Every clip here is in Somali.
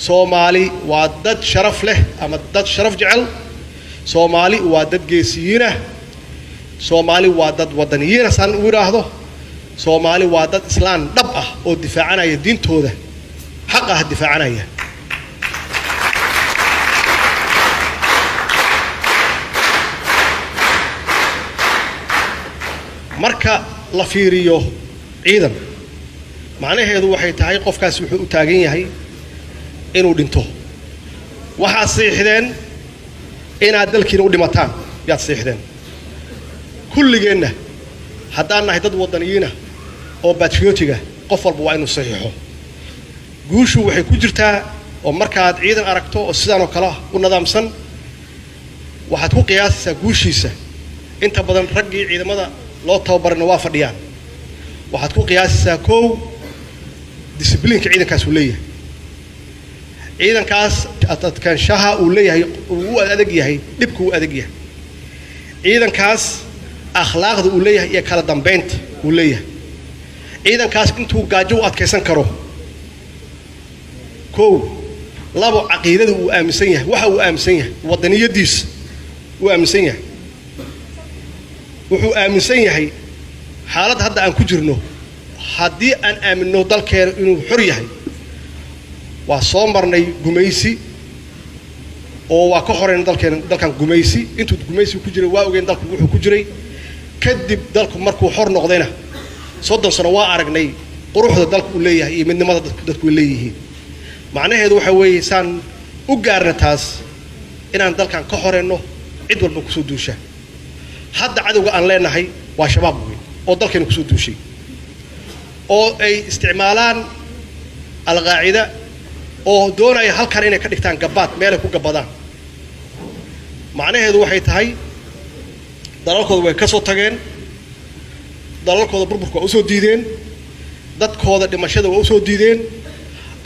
Soomaali waa dad sharaf leh ama dad sharaf jecel. Soomaali waa dad geesiyiin ah. Soomaali waa dad wadaniyiin ah san u yiraahdo. Soomaali waa dad islaan dhab ah oo difaacanaya diintooda xaq ah difaacanaya. marka la fiiriyo ciidan macnaheedu waxay tahay qofkaas wuxuu u taagan yahay inuu dhinto. waxa siixdeen inaad dalkiina u dhimataan yaad siixdeen. kulligeena haddaan nahay dad wadaniyiin ah oo patriotiga qof walba waa inuu saxiixo. guushu waxay ku jirtaa oo markaad ciidan aragto oo sidaan oo kale u nidaamsan waxaad ku qiyaasaysaa guushiisa. inta badan raggii ciidamada loo tababarna waa fadhiyaan. waxaad ku qiyaasaysaa koow discipline ciidankaas uu leeyahay. ciidankaas adkaanshaha uu leeyahay uu adag yahay dhibku uu adag yahay. ciidankaas akhlaaqda uu leeyahay iyo kala dambeynta uu leeyahay. ciidankaas intuu gaajo u adkaysan karo. koow labo caqiidada uu aaminsan yahay waxa uu aaminsan yahay wadaniyadiisa uu aaminsan yahay. wuxuu aaminsan yahay xaalad hadda aan ku jirno haddii aan aaminno dalkeena inuu xor yahay waa soo marnay gumaysi oo waa ka horeen dalkan gumaysi intuu gumaysi ku jiray waa ogeen dalku wuxuu ku jiray kadib dalku markuu xor noqdayna 30 sano waa aragnay quruxda dalku uu leeyahay iyo midnimada dadku leeyihiin. macnaheedu waxa weeye saan u gaarna taas inaan dalkan ka horeyno cid walba ku soo duusha. hadda cadawga aan leenahay waa shabaab weyn oo dalkeena ku soo duushay oo ay isticmaalaan al-qaacida oo doonaya halkan inay ka dhigtaan gabaad meel ay ku gabadaan. macnaheedu waxay tahay dalalkooda way ka soo tageen. dalalkooda burburka waa u soo diideen. dadkooda dhimashada waa u soo diideen.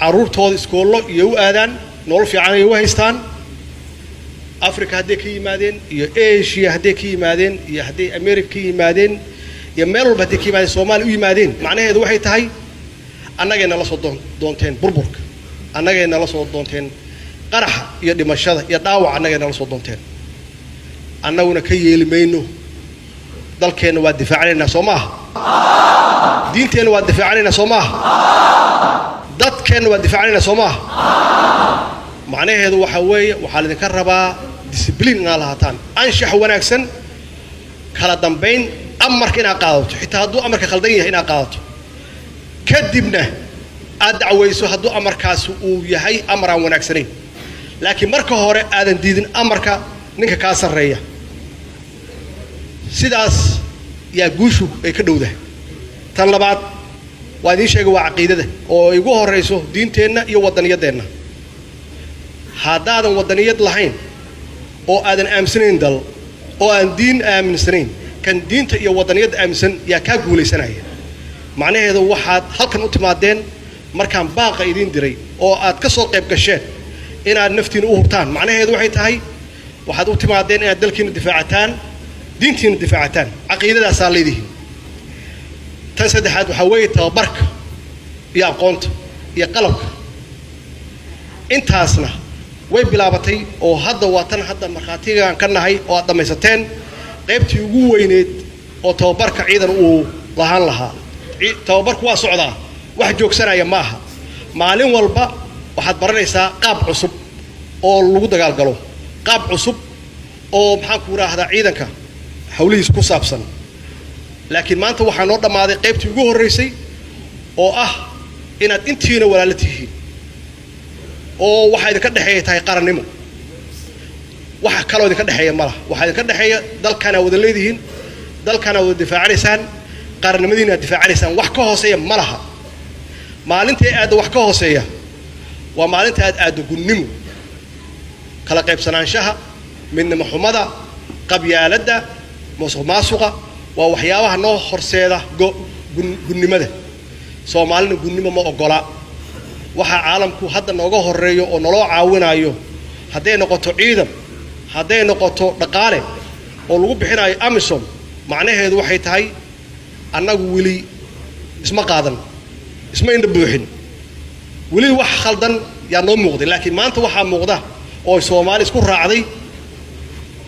caruurtooda iskoollo iyo u aadaan nolol fiican ay u haystaan. africa hadday ka yimaadeen iyo asia hadday ka yimaadeen iyo hadday america ka yimaadeen iyo meel walba hadday ka yimaadeen soomaaliya u yimaadeen. macnaheedu waxay tahay annagayna la soo doonteen burburka. annagayna la soo doonteen qaraxa iyo dhimashada iyo dhaawac. annagayna la soo doonteen. annaguna ka yeeli mayno. dalkeenna waa difaacanaynaa soo maaha. diinteenna waa difaacanaynaa soo maaha. dadkeenna waa difaacanaynaa soo maaha. macnaheedu waxa weeye waxaa idinka rabaa discipline inaad lahaataan anshax wanaagsan kala dambeyn amarka inaad qaadato xitaa hadduu amarka khaldan yahay inaad qaadato kadibna aad dacwayso hadduu amarkaas uu yahay amar aan wanaagsanayn. laakiin marka hore aadan diidin amarka ninka kaa sarreeya. sidaas yaa guushu ay ka dhowdahay. tan labaad waa idiin sheegay waa caqiidada oo igu horeyso diinteenna iyo wadaniyadeenna. haddaadan wadaniyad lahayn oo aadan aaminsanayn dal oo aan diin aaminsanayn kan diinta iyo wadaniyadda aaminsan yaa kaa guulaysanaya. macnaheedu waxaad halkan u timaadeen markaan baaqa idiin diray oo aad ka soo qayb gasheen inaad naftiina u hurtaan. macnaheedu waxay tahay waxaad u timaadeen inaad dalkiina difaacataan diintiina difaacataan caqiidadaasaa leedihiin. tan saddexaad waxaa weeye tababarka iyo aqoonta iyo qalabka. intaasna way bilaabatay oo hadda waa tan hadda markhaatigaan ka nahay oo aad dhamaysateen qaybtii ugu weyneed oo tababarka ciidan uu lahaan lahaa. tababarku waa socdaa wax joogsanaya ma aha. maalin walba waxaad baranaysaa qaab cusub oo lagu dagaalgalo. qaab cusub oo maxaan ku raahdaa ciidanka hawlihiisa ku saabsan. laakiin maanta waxaa noo dhammaaday qaybtii ugu horreysay oo ah inaad intiina walaalo tihiin oo waxa idinka dhexeeya tahay qarannimo. waxa kaloo idinka dhexeeya ma laha. waxaa idinka dhexeeya dalkana wada leedihiin dalkana wada difaacanaysaan qarannimadiina aad difaacanaysaan. wax ka hooseeya ma laha. maalintii aadda wax ka hooseeya waa maalinta aad aaddo gunnimo kala qaybsanaanshaha midnimo xumada qabyaaladda musuqmaasuqa waa waxyaabaha noo horseeda gunnimada. soomaalina gunnimo ma ogola. waxa caalamku hadda nooga horeeyo oo naloo caawinayo hadday noqoto ciidan hadday noqoto dhaqaale oo lagu bixinayo amisom. macnaheedu waxay tahay annagu weli isma qaadan isma indha buuxin weli wax khaldan yaa noo muuqday laakiin maanta waxaa muuqda oo Soomaali isku raacday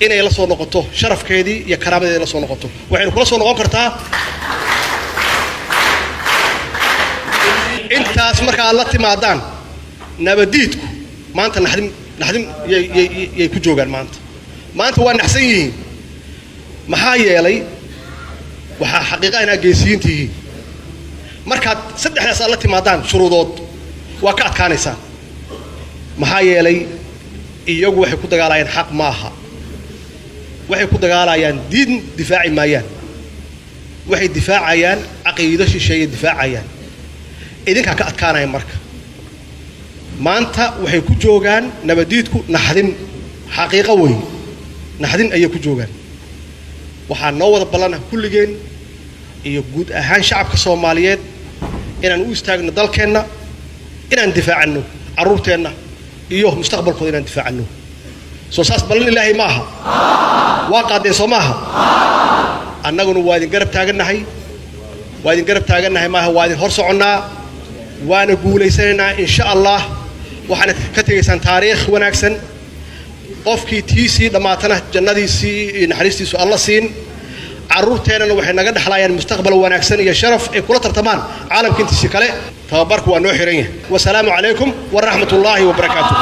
inay la soo noqoto sharafkeedii iyo karaamadeedii la soo noqoto waxaynu kula soo noqon kartaa intaas marka la timaadaan nabadiidku maanta naxdin yay ku joogaan maanta waa naxsan yihiin maxaa yeelay waxa xaqiiqo inaa geesiyiintii markaad saddexdaas la timaadaan shuruudood waa ka adkaanaysaa maxaa yeelay iyagu waxay ku dagaalayaan xaq maaha waxay ku dagaalayaan diin difaaci maayaan waxay difaacayaan caqiido shisheeye difaacayaan idinka ka adkaanaya marka maanta waxay ku joogaan nabadiidku naxdin xaqiiqo weyn naxdin ayay ku joogaan waxaa noo wada ballana kulligeen iyo guud ahaan shacabka Soomaaliyeed inaan u istaagno dalkeenna inaan difaacano caruurteenna iyo mustaqbalkooda inaan difaacano soo saas ballan ilaahay maaha waa qaadeen Soomaha annaguna waa idin garab taagannahay maaha waa idin hor soconnaa waana guuleysanaynaa insha Allah waxaana ka tegaysaan taariikh wanaagsan qofkii tiisii dhamaatana jannadiisii iyo naxariistiisu Allah siin caruurteenana waxay naga dhaxlayaan mustaqbal wanaagsan iyo sharaf ay kula tartamaan caalamka intiisa kale tababarku waa noo xiran yahay wassalaamu calaykum wa rahmatullaahi wa barakaatuh